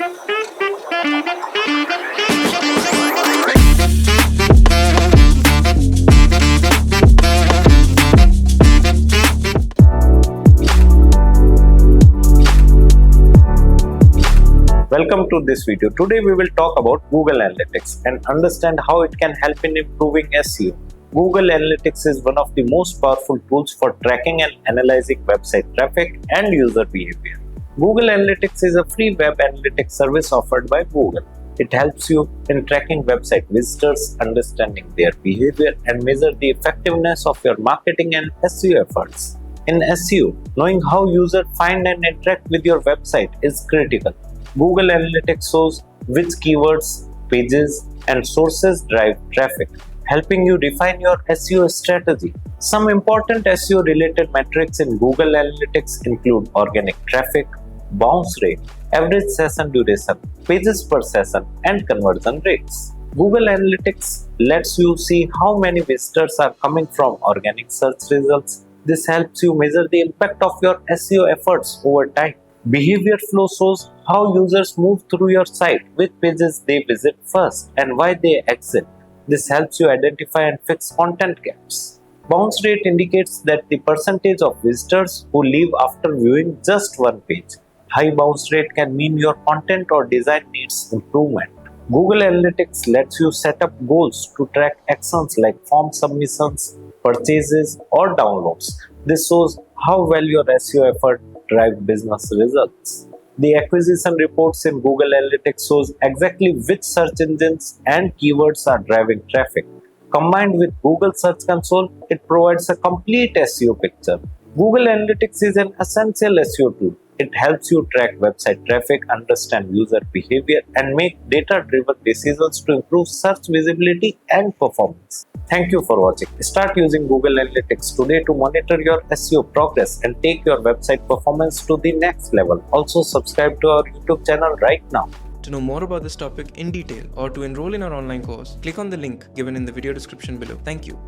Welcome to this video. Today we will talk about Google Analytics and understand how it can help in improving SEO. Google Analytics is one of the most powerful tools for tracking and analyzing website traffic and user behavior. Google Analytics is a free web analytics service offered by Google. It helps you in tracking website visitors, understanding their behavior, and measure the effectiveness of your marketing and SEO efforts. In SEO, knowing how users find and interact with your website is critical. Google Analytics shows which keywords, pages, and sources drive traffic, helping you refine your SEO strategy. Some important SEO related metrics in Google Analytics include organic traffic, bounce rate, average session duration, pages per session, and conversion rates. Google Analytics lets you see how many visitors are coming from organic search results. This helps you measure the impact of your SEO efforts over time. Behavior flow shows how users move through your site, which pages they visit first, and why they exit. This helps you identify and fix content gaps. Bounce rate indicates that the percentage of visitors who leave after viewing just one page. High bounce rate can mean your content or design needs improvement. Google Analytics lets you set up goals to track actions like form submissions, purchases, or downloads. This shows how well your SEO effort drive business results. The acquisition reports in Google Analytics shows exactly which search engines and keywords are driving traffic. Combined with Google Search Console, it provides a complete SEO picture. Google Analytics is an essential SEO tool. It helps you track website traffic, understand user behavior, and make data-driven decisions to improve search visibility and performance. Thank you for watching. Start using Google Analytics today to monitor your SEO progress and take your website performance to the next level. Also, subscribe to our YouTube channel right now. To know more about this topic in detail or to enroll in our online course, click on the link given in the video description below. Thank you.